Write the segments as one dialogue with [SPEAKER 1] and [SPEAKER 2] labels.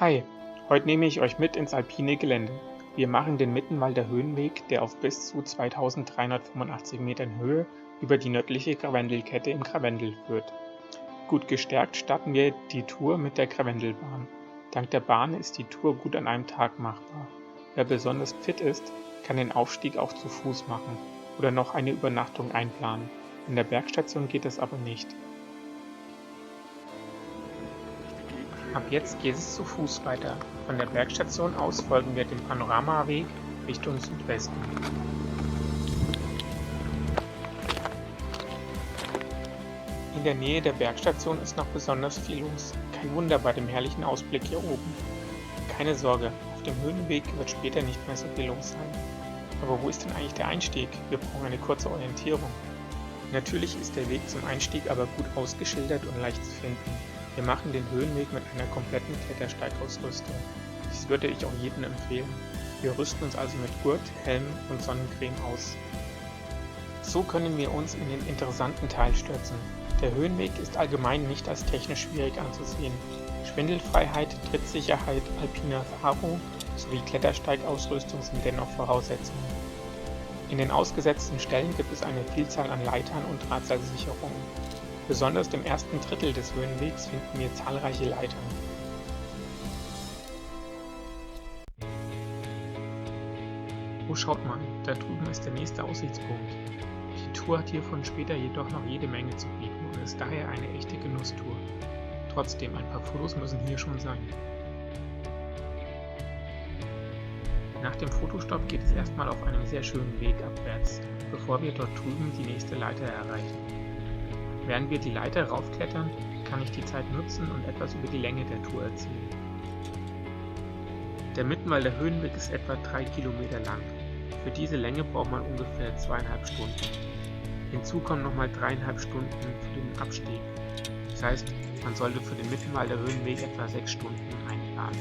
[SPEAKER 1] Hi, heute nehme ich euch mit ins alpine Gelände. Wir machen den Mittenwalder Höhenweg, der auf bis zu 2385 Metern Höhe über die nördliche Karwendelkette im Karwendel führt. Gut gestärkt starten wir die Tour mit der Karwendelbahn. Dank der Bahn ist die Tour gut an einem Tag machbar. Wer besonders fit ist, kann den Aufstieg auch zu Fuß machen oder noch eine Übernachtung einplanen. In der Bergstation geht es aber nicht. Ab jetzt geht es zu Fuß weiter. Von der Bergstation aus folgen wir dem Panoramaweg Richtung Südwesten. In der Nähe der Bergstation ist noch besonders viel los. Kein Wunder bei dem herrlichen Ausblick hier oben. Keine Sorge, auf dem Höhenweg wird später nicht mehr so viel los sein. Aber wo ist denn eigentlich der Einstieg? Wir brauchen eine kurze Orientierung. Natürlich ist der Weg zum Einstieg aber gut ausgeschildert und leicht zu finden. Wir machen den Höhenweg mit einer kompletten Klettersteigausrüstung. Dies würde ich auch jedem empfehlen. Wir rüsten uns also mit Gurt, Helm und Sonnencreme aus. So können wir uns in den interessanten Teil stürzen. Der Höhenweg ist allgemein nicht als technisch schwierig anzusehen. Schwindelfreiheit, Trittsicherheit, alpine Erfahrung sowie Klettersteigausrüstung sind dennoch Voraussetzungen. In den ausgesetzten Stellen gibt es eine Vielzahl an Leitern und Drahtseilsicherungen. Besonders im ersten Drittel des Höhenwegs finden wir zahlreiche Leitern. Oh, schaut mal, da drüben ist der nächste Aussichtspunkt. Die Tour hat hiervon später jedoch noch jede Menge zu bieten und ist daher eine echte Genusstour. Trotzdem, ein paar Fotos müssen hier schon sein. Nach dem Fotostopp geht es erstmal auf einem sehr schönen Weg abwärts, bevor wir dort drüben die nächste Leiter erreichen. Während wir die Leiter raufklettern, kann ich die Zeit nutzen und etwas über die Länge der Tour erzählen. Der Mittenwalder Höhenweg ist etwa 3 Kilometer lang. Für diese Länge braucht man ungefähr 2,5 Stunden. Hinzu kommen nochmal 3,5 Stunden für den Abstieg. Das heißt, man sollte für den Mittenwalder Höhenweg etwa 6 Stunden einplanen.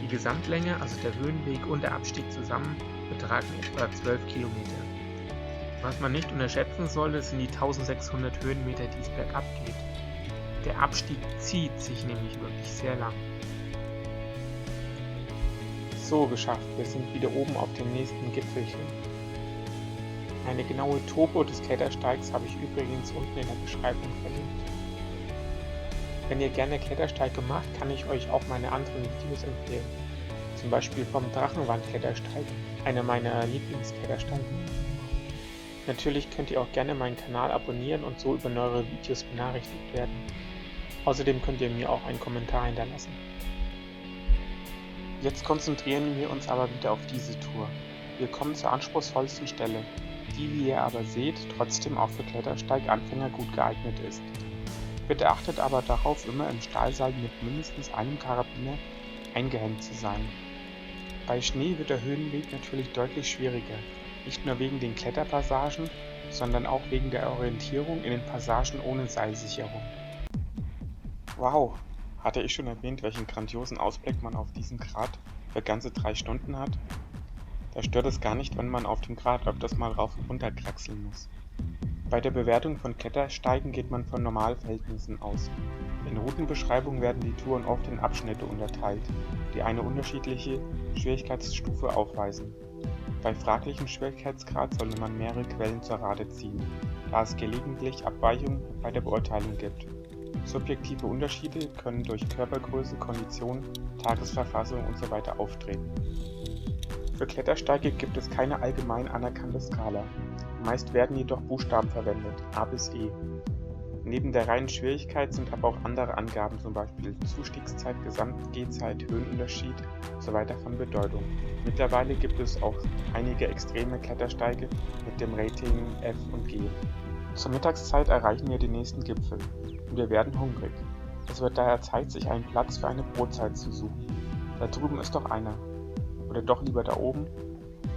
[SPEAKER 1] Die Gesamtlänge, also der Höhenweg und der Abstieg zusammen, betragen etwa 12 Kilometer. Was man nicht unterschätzen sollte, sind die 1600 Höhenmeter, die es bergab geht. Der Abstieg zieht sich nämlich wirklich sehr lang. So, geschafft, wir sind wieder oben auf dem nächsten Gipfelchen. Eine genaue Topo des Klettersteigs habe ich übrigens unten in der Beschreibung verlinkt. Wenn ihr gerne Klettersteige macht, kann ich euch auch meine anderen Videos empfehlen. Zum Beispiel vom Drachenwand-Klettersteig, einer meiner Lieblingsklettersteige. Natürlich könnt ihr auch gerne meinen Kanal abonnieren und so über neuere Videos benachrichtigt werden. Außerdem könnt ihr mir auch einen Kommentar hinterlassen. Jetzt konzentrieren wir uns aber wieder auf diese Tour. Wir kommen zur anspruchsvollsten Stelle, die, wie ihr aber seht, trotzdem auch für Klettersteiganfänger gut geeignet ist. Bitte achtet aber darauf, immer im Stahlseil mit mindestens einem Karabiner eingehängt zu sein. Bei Schnee wird der Höhenweg natürlich deutlich schwieriger. Nicht nur wegen den Kletterpassagen, sondern auch wegen der Orientierung in den Passagen ohne Seilsicherung. Wow, hatte ich schon erwähnt, welchen grandiosen Ausblick man auf diesen Grat für ganze 3 Stunden hat? Da stört es gar nicht, wenn man auf dem Grat öfters mal rauf und runter kraxeln muss. Bei der Bewertung von Klettersteigen geht man von Normalverhältnissen aus. In Routenbeschreibungen werden die Touren oft in Abschnitte unterteilt, die eine unterschiedliche Schwierigkeitsstufe aufweisen. Bei fraglichem Schwierigkeitsgrad sollte man mehrere Quellen zur Rate ziehen, da es gelegentlich Abweichungen bei der Beurteilung gibt. Subjektive Unterschiede können durch Körpergröße, Kondition, Tagesverfassung usw. auftreten. Für Klettersteige gibt es keine allgemein anerkannte Skala. Meist werden jedoch Buchstaben verwendet, A bis E. Neben der reinen Schwierigkeit sind aber auch andere Angaben, zum Beispiel Zustiegszeit, Gesamtgehzeit, Höhenunterschied usw. von Bedeutung. Mittlerweile gibt es auch einige extreme Klettersteige mit dem Rating F und G. Zur Mittagszeit erreichen wir den nächsten Gipfel und wir werden hungrig. Es wird daher Zeit, sich einen Platz für eine Brotzeit zu suchen. Da drüben ist doch einer. Oder doch lieber da oben?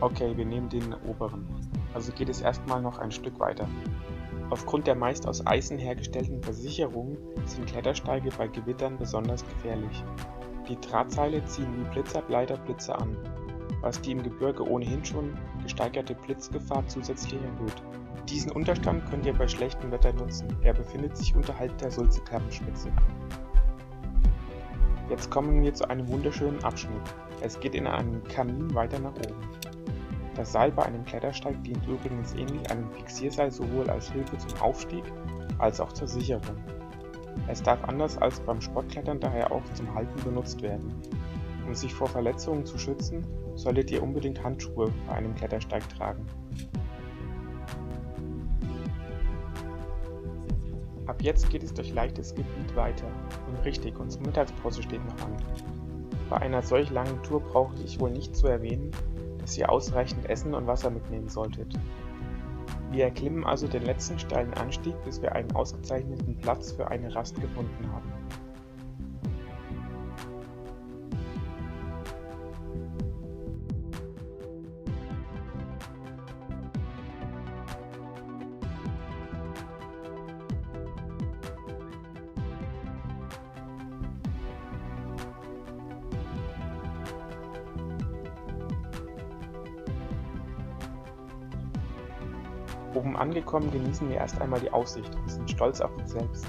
[SPEAKER 1] Okay, wir nehmen den oberen. Also geht es erstmal noch ein Stück weiter. Aufgrund der meist aus Eisen hergestellten Versicherungen sind Klettersteige bei Gewittern besonders gefährlich. Die Drahtseile ziehen wie Blitzableiterblitze an, was die im Gebirge ohnehin schon gesteigerte Blitzgefahr zusätzlich erhöht. Diesen Unterstand könnt ihr bei schlechtem Wetter nutzen. Er befindet sich unterhalb der Sulze-Klappenspitze. Jetzt kommen wir zu einem wunderschönen Abschnitt. Es geht in einem Kamin weiter nach oben. Das Seil bei einem Klettersteig dient übrigens ähnlich einem Fixierseil sowohl als Hilfe zum Aufstieg als auch zur Sicherung. Es darf anders als beim Sportklettern daher auch zum Halten benutzt werden. Um sich vor Verletzungen zu schützen, solltet ihr unbedingt Handschuhe bei einem Klettersteig tragen. Ab jetzt geht es durch leichtes Gebiet weiter. Und richtig, unsere Mittagspause steht noch an. Bei einer solch langen Tour brauche ich wohl nicht zu erwähnen, dass ihr ausreichend Essen und Wasser mitnehmen solltet. Wir erklimmen also den letzten steilen Anstieg, bis wir einen ausgezeichneten Platz für eine Rast gefunden haben. Oben angekommen genießen wir erst einmal die Aussicht und sind stolz auf uns selbst.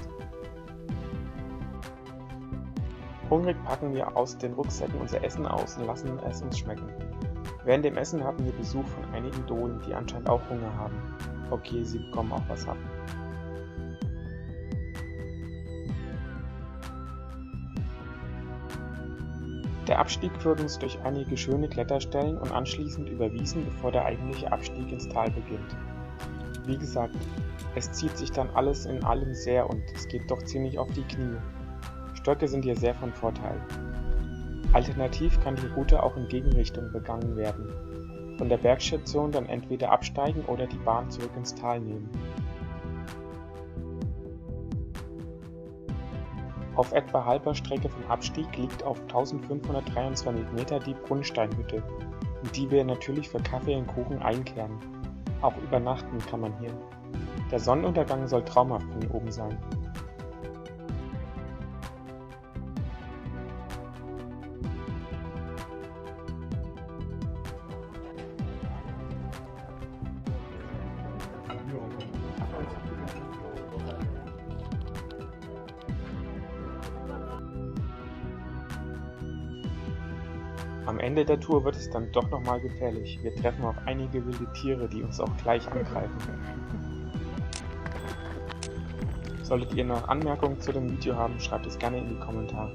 [SPEAKER 1] Hungrig packen wir aus den Rucksäcken unser Essen aus und lassen es uns schmecken. Während dem Essen haben wir Besuch von einigen Dohlen, die anscheinend auch Hunger haben. Okay, sie bekommen auch was ab. Der Abstieg führt uns durch einige schöne Kletterstellen und anschließend über Wiesen, bevor der eigentliche Abstieg ins Tal beginnt. Wie gesagt, es zieht sich dann alles in allem sehr und es geht doch ziemlich auf die Knie. Stöcke sind hier sehr von Vorteil. Alternativ kann die Route auch in Gegenrichtung begangen werden. Von der Bergstation dann entweder absteigen oder die Bahn zurück ins Tal nehmen. Auf etwa halber Strecke vom Abstieg liegt auf 1523 Meter die Brunnsteinhütte, in die wir natürlich für Kaffee und Kuchen einkehren. Auch übernachten kann man hier. Der Sonnenuntergang soll traumhaft von hier oben sein. Am Ende der Tour wird es dann doch nochmal gefährlich. Wir treffen auf einige wilde Tiere, die uns auch gleich angreifen. Solltet ihr noch Anmerkungen zu dem Video haben, schreibt es gerne in die Kommentare.